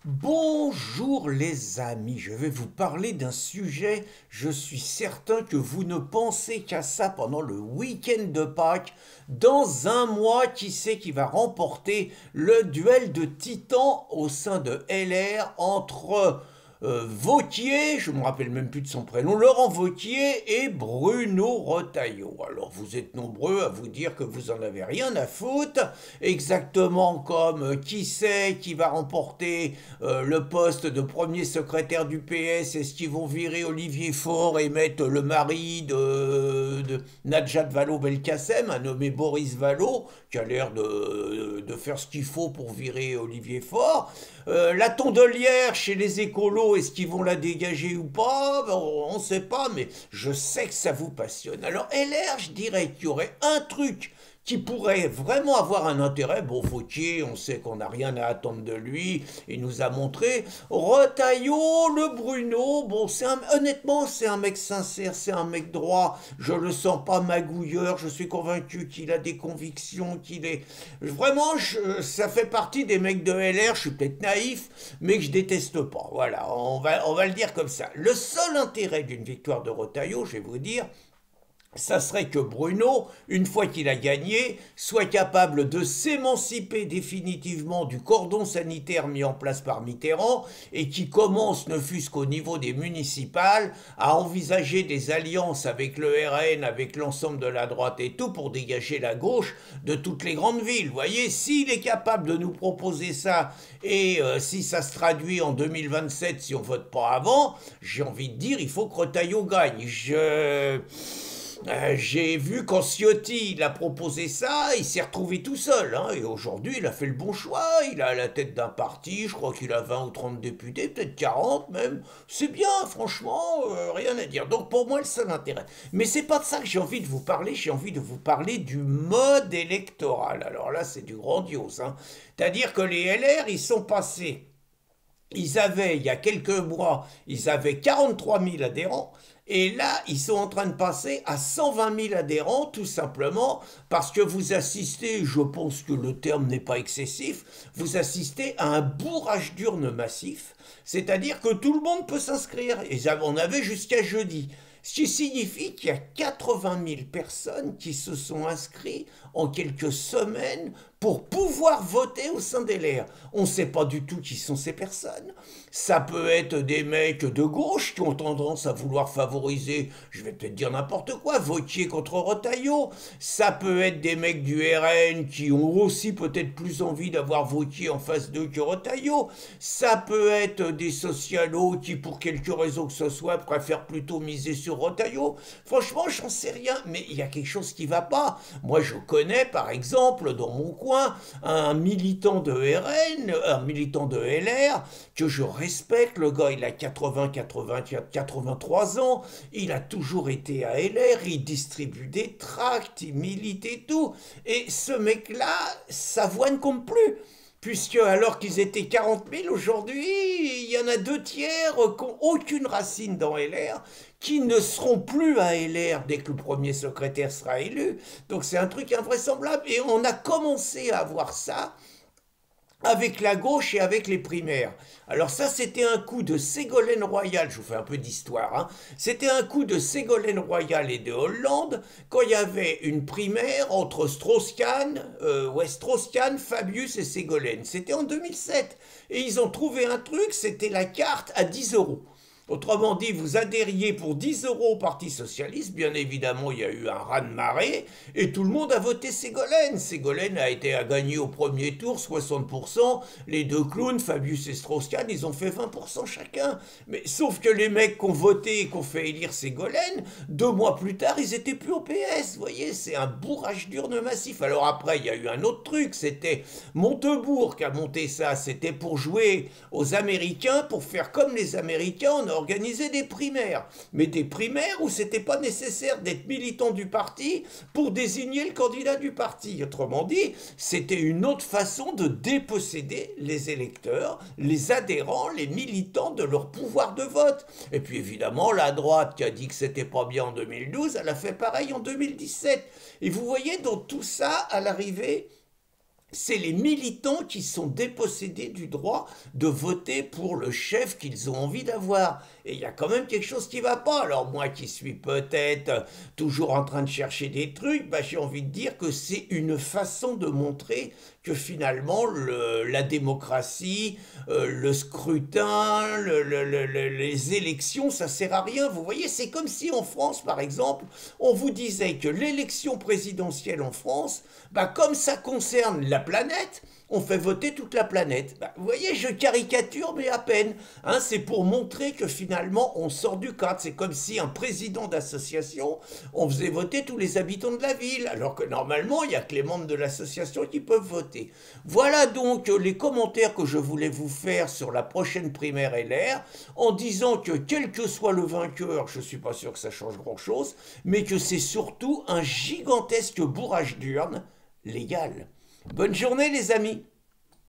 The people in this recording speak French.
Bonjour les amis, je vais vous parler d'un sujet, je suis certain que vous ne pensez qu'à ça pendant le week-end de Pâques. Dans un mois, qui c'est qui va remporter le duel de titans au sein de LR entre Wauquiez, je me rappelle même plus de son prénom, Laurent Wauquiez et Bruno Retailleau. Alors vous êtes nombreux à vous dire que vous en avez rien à foutre, exactement comme qui c'est qui va remporter le poste de premier secrétaire du PS. Est-ce qu'ils vont virer Olivier Faure et mettre le mari de Najat Vallaud-Belkacem, à nommer Boris Vallaud, qui a l'air de faire ce qu'il faut pour virer Olivier Faure. La tondelière chez les écolos, est-ce qu'ils vont la dégager ou pas? On ne sait pas, mais je sais que ça vous passionne. Alors LR, je dirais qu'il y aurait un truc qui pourrait vraiment avoir un intérêt. Bon, Wauquiez, on sait qu'on n'a rien à attendre de lui, il nous a montré. Retailleau, le Bruno, bon, honnêtement, c'est un mec sincère, c'est un mec droit, je le sens pas magouilleur, je suis convaincu qu'il a des convictions, qu'il est... Vraiment, ça fait partie des mecs de LR, je suis peut-être naïf, mais que je déteste pas. Voilà, on va le dire comme ça. Le seul intérêt d'une victoire de Retailleau, je vais vous dire, ça serait que Bruno, une fois qu'il a gagné, soit capable de s'émanciper définitivement du cordon sanitaire mis en place par Mitterrand et qui commence, ne fût-ce qu'au niveau des municipales, à envisager des alliances avec le RN, avec l'ensemble de la droite et tout, pour dégager la gauche de toutes les grandes villes. Vous voyez, s'il est capable de nous proposer ça, et si ça se traduit en 2027, si on vote pas avant, j'ai envie de dire, il faut que Retailleau gagne. J'ai vu quand Ciotti il a proposé ça, il s'est retrouvé tout seul. Hein, et aujourd'hui, il a fait le bon choix. Il est à la tête d'un parti, je crois qu'il a 20 ou 30 députés, peut-être 40 même. C'est bien, franchement, rien à dire. Donc pour moi, le seul intérêt. Mais c'est pas de ça que j'ai envie de vous parler. J'ai envie de vous parler du mode électoral. Alors là, c'est du grandiose. Hein. C'est-à-dire que les LR, ils sont passés. Ils avaient, il y a quelques mois, ils avaient 43 000 adhérents. Et là, ils sont en train de passer à 120 000 adhérents, tout simplement parce que vous assistez, je pense que le terme n'est pas excessif, vous assistez à un bourrage d'urnes massif, c'est-à-dire que tout le monde peut s'inscrire. Et on avait jusqu'à jeudi. Ce qui signifie qu'il y a 80 000 personnes qui se sont inscrites en quelques semaines pour pouvoir voter au sein des LR. On ne sait pas du tout qui sont ces personnes. Ça peut être des mecs de gauche qui ont tendance à vouloir favoriser, je vais peut-être dire n'importe quoi, Wauquiez contre Retailleau. Ça peut être des mecs du RN qui ont aussi peut-être plus envie d'avoir Wauquiez en face d'eux que Retailleau. Ça peut être des socialos qui, pour quelque raison que ce soit, préfèrent plutôt miser sur Retailleau. Franchement, j'en sais rien, mais il y a quelque chose qui va pas. Moi, je connais, par exemple, dans mon coin, un militant de RN, un militant de LR, que je respecte. Le gars, il a 80, 84, 83 ans. Il a toujours été à LR. Il distribue des tracts, il milite et tout. Et ce mec-là, sa voix ne compte plus. Puisque alors qu'ils étaient 40 000 aujourd'hui, il y en a 2 tiers qui n'ont aucune racine dans LR, qui ne seront plus à LR dès que le premier secrétaire sera élu. Donc c'est un truc invraisemblable. Et on a commencé à voir ça avec la gauche et avec les primaires. Alors ça, c'était un coup de Ségolène Royal, je vous fais un peu d'histoire, hein. C'était un coup de Ségolène Royal et de Hollande quand il y avait une primaire entre Strauss-Kahn, Strauss-Kahn, Fabius et Ségolène. C'était en 2007. Et ils ont trouvé un truc, c'était la carte à 10 euros. Autrement dit, vous adhériez pour 10 euros au Parti Socialiste. Bien évidemment, il y a eu un raz-de-marée et tout le monde a voté Ségolène. Ségolène a gagné au premier tour 60%. Les deux clowns, Fabius et Strauss-Kahn, ils ont fait 20% chacun. Mais sauf que les mecs qui ont voté et qui ont fait élire Ségolène, 2 mois plus tard, ils étaient plus au PS. Vous voyez, c'est un bourrage d'urne massif. Alors après, il y a eu un autre truc. C'était Montebourg qui a monté ça. C'était pour jouer aux Américains, pour faire comme les Américains. On a organisé des primaires, mais des primaires où c'était pas nécessaire d'être militant du parti pour désigner le candidat du parti. Autrement dit, c'était une autre façon de déposséder les électeurs, les adhérents, les militants de leur pouvoir de vote. Et puis évidemment, la droite qui a dit que c'était pas bien en 2012, elle a fait pareil en 2017. Et vous voyez, dans tout ça, à l'arrivée, c'est les militants qui sont dépossédés du droit de voter pour le chef qu'ils ont envie d'avoir. Et il y a quand même quelque chose qui ne va pas. Alors moi qui suis peut-être toujours en train de chercher des trucs, bah, j'ai envie de dire que c'est une façon de montrer que finalement la démocratie, le scrutin, les élections, ça sert à rien. Vous voyez, c'est comme si en France, par exemple, on vous disait que l'élection présidentielle en France, bah, comme ça concerne la planète, on fait voter toute la planète. Bah, vous voyez, je caricature, mais à peine. Hein, c'est pour montrer que finalement, on sort du cadre. C'est comme si un président d'association, on faisait voter tous les habitants de la ville, alors que normalement, il n'y a que les membres de l'association qui peuvent voter. Voilà donc les commentaires que je voulais vous faire sur la prochaine primaire LR, en disant que quel que soit le vainqueur, je ne suis pas sûr que ça change grand-chose, mais que c'est surtout un gigantesque bourrage d'urnes légal. Bonne journée les amis!